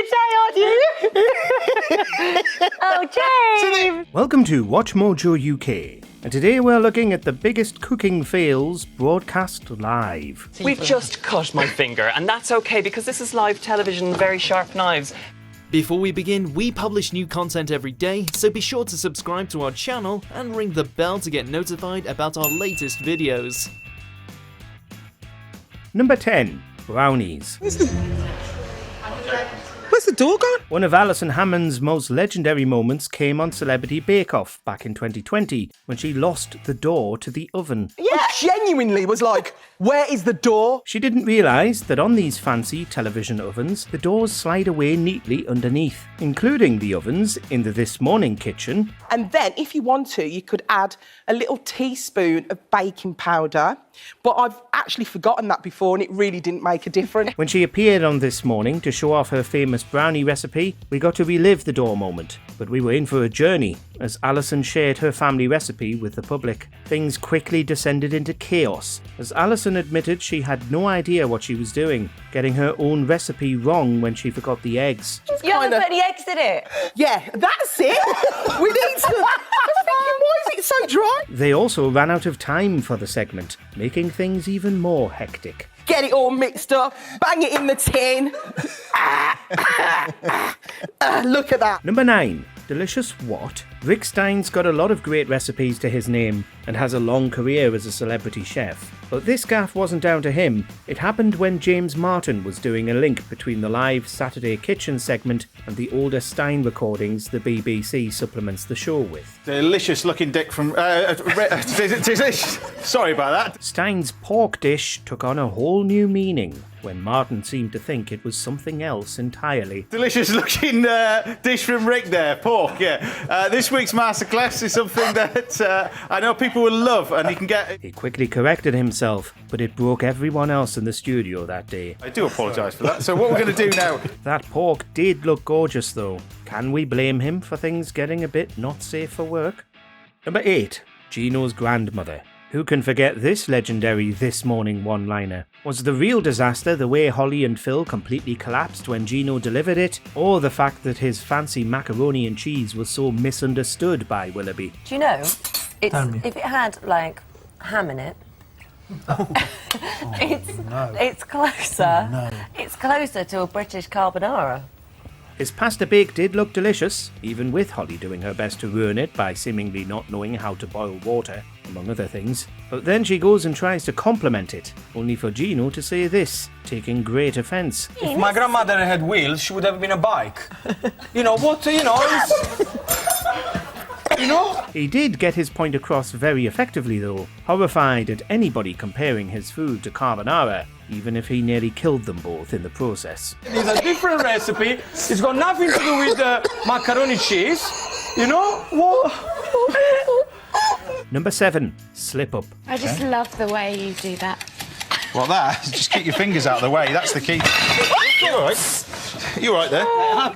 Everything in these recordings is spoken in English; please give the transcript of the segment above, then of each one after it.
good day, aren't you? Oh, James! Welcome to WatchMojoUK, and today we're looking at the biggest cooking fails broadcast live. We've just cut my finger, and that's okay because this is live television, very sharp knives. Before we begin, we publish new content every day, so be sure to subscribe to our channel and ring the bell to get notified about our latest videos. Number 10. Brownies. Where's the door gone? One of Alison Hammond's most legendary moments came on Celebrity Bake Off back in 2020 when she lost the door to the oven. Yeah, I genuinely was like, where is the door? She didn't realise that on these fancy television ovens, the doors slide away neatly underneath, including the ovens in the This Morning kitchen. And then, if you want to, you could add a little teaspoon of baking powder. But I've actually forgotten that before and it really didn't make a difference. When she appeared on This Morning to show off her famous brownie recipe, we got to relive the door moment. But we were in for a journey as Alison shared her family recipe with the public. Things quickly descended into chaos as Alison admitted she had no idea what she was doing, getting her own recipe wrong when she forgot the eggs. You haven't put any eggs in it? Yeah, that's it. We need to... I was thinking, why is it so dry? They also ran out of time for the segment, making things even more hectic. Get it all mixed up, bang it in the tin. Look at that. Number 9. Delicious what? Rick Stein's got a lot of great recipes to his name and has a long career as a celebrity chef. But this gaffe wasn't down to him. It happened when James Martin was doing a link between the live Saturday Kitchen segment and the older Stein recordings the BBC supplements the show with. Delicious looking dick from... Sorry about that. Stein's pork dish took on a whole new meaning when Martin seemed to think it was something else entirely. Delicious looking dish from Rick there, pork, yeah. This week's Masterclass is something that I know people will love and he can get... He quickly corrected himself, but it broke everyone else in the studio that day. I do apologise for that. So what we're going to do now... That pork did look gorgeous though. Can we blame him for things getting a bit not safe for work? Number 8. Gino's grandmother. Who can forget this legendary This Morning one-liner? Was the real disaster the way Holly and Phil completely collapsed when Gino delivered it, or the fact that his fancy macaroni and cheese was so misunderstood by Willoughby? Do you know, if it had, like, ham in it, it's closer. It's closer to a British carbonara. His pasta bake did look delicious, even with Holly doing her best to ruin it by seemingly not knowing how to boil water, among other things. But then she goes and tries to compliment it, only for Gino to say this, taking great offence. If my grandmother had wheels, she would have been a bike. You know what, He did get his point across very effectively though, horrified at anybody comparing his food to carbonara, even if he nearly killed them both in the process. It's a different recipe. It's got nothing to do with macaroni cheese. You know? Number 7. Slip up. I just love the way you do that. Well, just keep your fingers out of the way. That's the key. You all right? You all right there?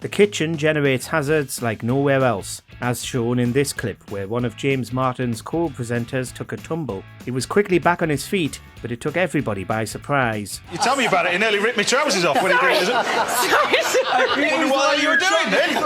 The kitchen generates hazards like nowhere else, as shown in this clip where one of James Martin's co-presenters took a tumble. He was quickly back on his feet, but it took everybody by surprise. You tell me about it, it nearly ripped my trousers off when he did it. I wonder what you were doing then.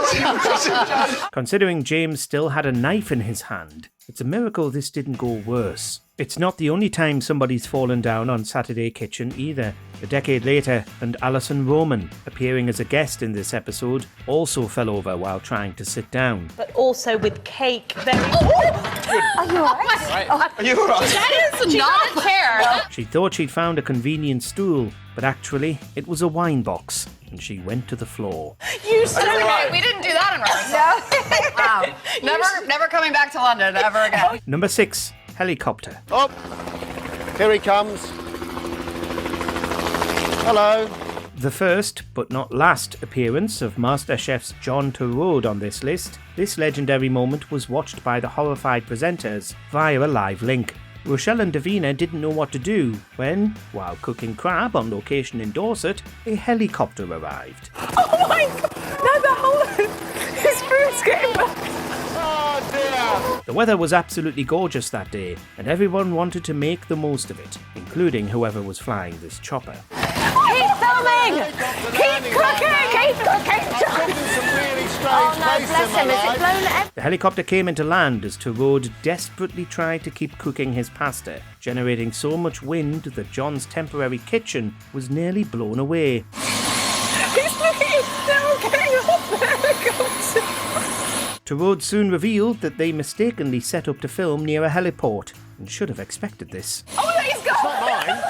Considering James still had a knife in his hand, it's a miracle this didn't go worse. It's not the only time somebody's fallen down on Saturday Kitchen either. A decade later, and Alison Roman, appearing as a guest in this episode, also fell over while trying to sit down. But also with cake. Are you alright? Are you all right? That is not fair. She thought she'd found a convenient stool, but actually, it was a wine box, and she went to the floor. You okay, we didn't do that in rehearsal. No. Wow. Never coming back to London ever again. Number 6. Helicopter. Oh, here he comes. Hello. The first, but not last, appearance of MasterChef's John Turode on this list, this legendary moment was watched by the horrified presenters via a live link. Rochelle and Davina didn't know what to do when, while cooking crab on location in Dorset, a helicopter arrived. Oh my God! No, the whole... His food's getting back. Oh dear. The weather was absolutely gorgeous that day, and everyone wanted to make the most of it, including whoever was flying this chopper. Keep filming! Keep cooking! Keep cooking! bless him. Has it blown The helicopter came into land as Tarode desperately tried to keep cooking his pasta, generating so much wind that John's temporary kitchen was nearly blown away. He's looking, they're all getting off there. Tarode soon revealed that they mistakenly set up to film near a heliport and should have expected this. Oh, no, he's gone. Not mine.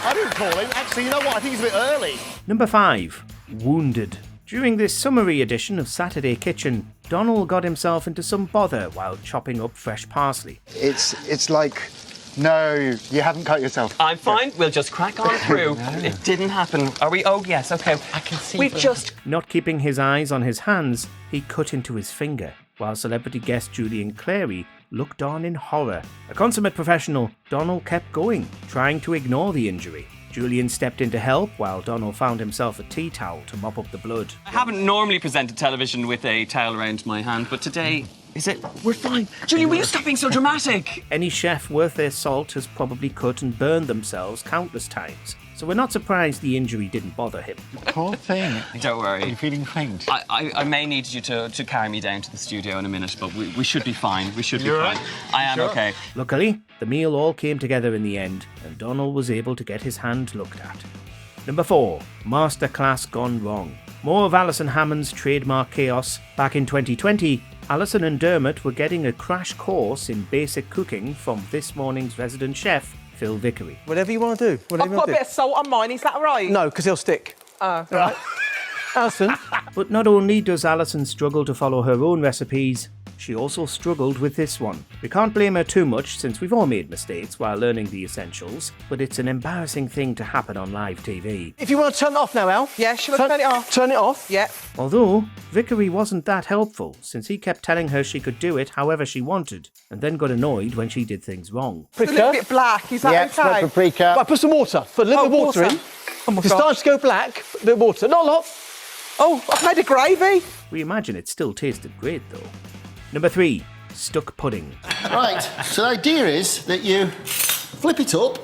I didn't call him. Actually, you know what? I think he's a bit early. Number 5. Wounded. During this summary edition of Saturday Kitchen, Donald got himself into some bother while chopping up fresh parsley. It's like, no, you haven't cut yourself. I'm fine. We'll just crack on through. It didn't happen. Are we? Oh, yes. Okay. I can see. We've just... Not keeping his eyes on his hands, he cut into his finger, while celebrity guest Julian Clary looked on in horror. A consummate professional, Donald kept going, trying to ignore the injury. Julian stepped in to help, while Donald found himself a tea towel to mop up the blood. I haven't normally presented television with a towel around my hand, but today... Is it? We're fine. Julian, will you stop being so dramatic? Any chef worth their salt has probably cut and burned themselves countless times, so we're not surprised the injury didn't bother him. Poor thing. Don't worry. Are you feeling faint? I may need you to carry me down to the studio in a minute, but we should be fine. We should be fine. Right? I am okay. Luckily, the meal all came together in the end, and Donald was able to get his hand looked at. Number 4. Masterclass gone wrong. More of Alison Hammond's trademark chaos. Back in 2020, Alison and Dermot were getting a crash course in basic cooking from this morning's resident chef, Phil Vickery. Whatever you want to do. I've got a bit of salt on mine, is that right? No, because he'll stick. Right. Alison. But not only does Alison struggle to follow her own recipes, she also struggled with this one. We can't blame her too much since we've all made mistakes while learning the essentials, but it's an embarrassing thing to happen on live TV. If you want to turn it off now, Al. Yeah, shall I turn it off? Turn it off. Yeah. Although, Vickery wasn't that helpful, since he kept telling her she could do it however she wanted, and then got annoyed when she did things wrong. It's a little bit black, is that okay? Yeah, paprika. Right, put some water. Put a little bit of water in. Oh my If it God. starts to go black, a bit of water. Not a lot. Oh, I've made a gravy. We imagine it still tasted great though. Number 3. Stuck pudding. Right, so the idea is that you flip it up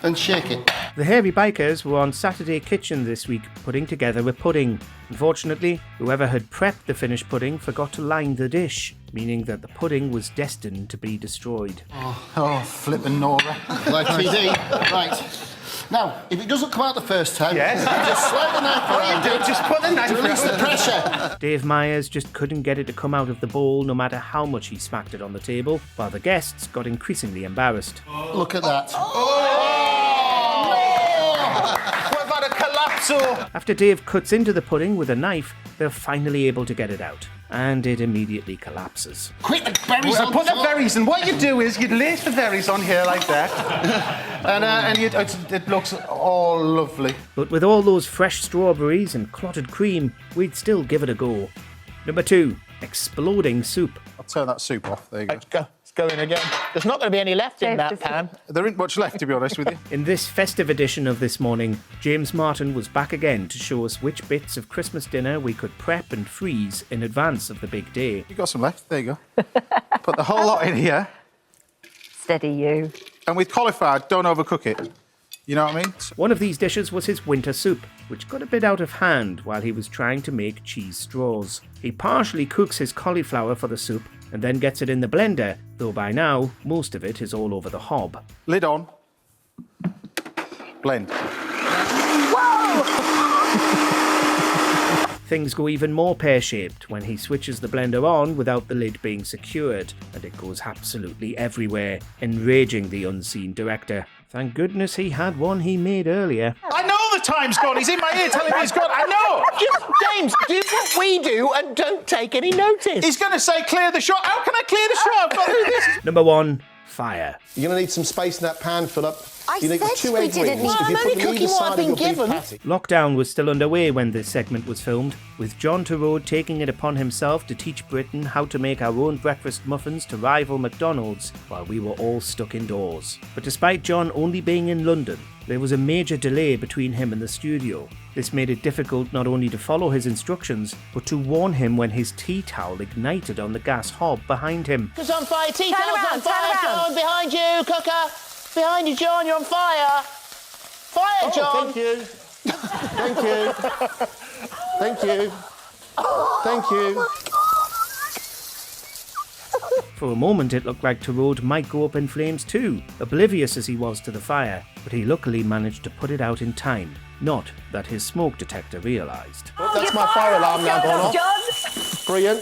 and shake it. The Hairy Bikers were on Saturday Kitchen this week putting together a pudding. Unfortunately, whoever had prepped the finished pudding forgot to line the dish, meaning that the pudding was destined to be destroyed. Oh, flippin' Nora. Like TV. Right. Now, if it doesn't come out the first time, just slide the knife around it. Just put the knife to release the pressure. Dave Myers just couldn't get it to come out of the bowl no matter how much he smacked it on the table, while the guests got increasingly embarrassed. Look at that. What about a collapso? After Dave cuts into the pudding with a knife, they're finally able to get it out, and it immediately collapses. Quick, the berries So on put the top. berries, and what you do is you'd lace the berries on here like that, and it looks all lovely. But with all those fresh strawberries and clotted cream, we'd still give it a go. Number 2. Exploding soup. I'll turn that soup off. There you go. It's going again. There's not going to be any left in that pan. There isn't much left, to be honest with you. In this festive edition of This Morning, James Martin was back again to show us which bits of Christmas dinner we could prep and freeze in advance of the big day. You got some left. There you go. Put the whole lot in here. Steady you. And with cauliflower, don't overcook it. You know what I mean? One of these dishes was his winter soup, which got a bit out of hand while he was trying to make cheese straws. He partially cooks his cauliflower for the soup and then gets it in the blender, though by now, most of it is all over the hob. Lid on. Blend. Things go even more pear-shaped when he switches the blender on without the lid being secured, and it goes absolutely everywhere, enraging the unseen director. Thank goodness he had one he made earlier. I know the time's gone. He's in my ear telling me he's gone. I know. James, do what we do and don't take any notice. He's going to say clear the shot. How can I clear the shot? I've got to do this. Number 1. Fire. You're going to need some space in that pan, Philip. You need said 2 we egg didn't rings. need- If you I'm put only them either cooking what side I've of been your beef given. patty. Lockdown was still underway when this segment was filmed, with John Tarode taking it upon himself to teach Britain how to make our own breakfast muffins to rival McDonald's while we were all stuck indoors. But despite John only being in London, there was a major delay between him and the studio. This made it difficult not only to follow his instructions, but to warn him when his tea towel ignited on the gas hob behind him. It's on fire. Tea towel's around, on fire, turn around. John. Behind you, cooker. Behind you, John. You're on fire. Fire, John. Thank you. Thank you. Thank you. Thank you. For a moment it looked like Tyrone might go up in flames too, oblivious as he was to the fire, but he luckily managed to put it out in time. Not that his smoke detector realised. That's my fire alarm now gone off. John. Brilliant.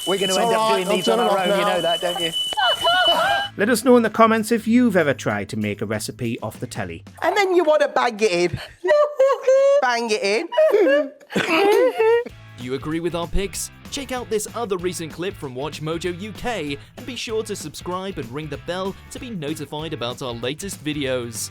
We're going to It's end all up right, doing these I've on done our enough own, you now. know that, don't you? Let us know in the comments if you've ever tried to make a recipe off the telly. And then you want to bang it in. Bang it in. Do you agree with our picks? Check out this other recent clip from WatchMojoUK and be sure to subscribe and ring the bell to be notified about our latest videos.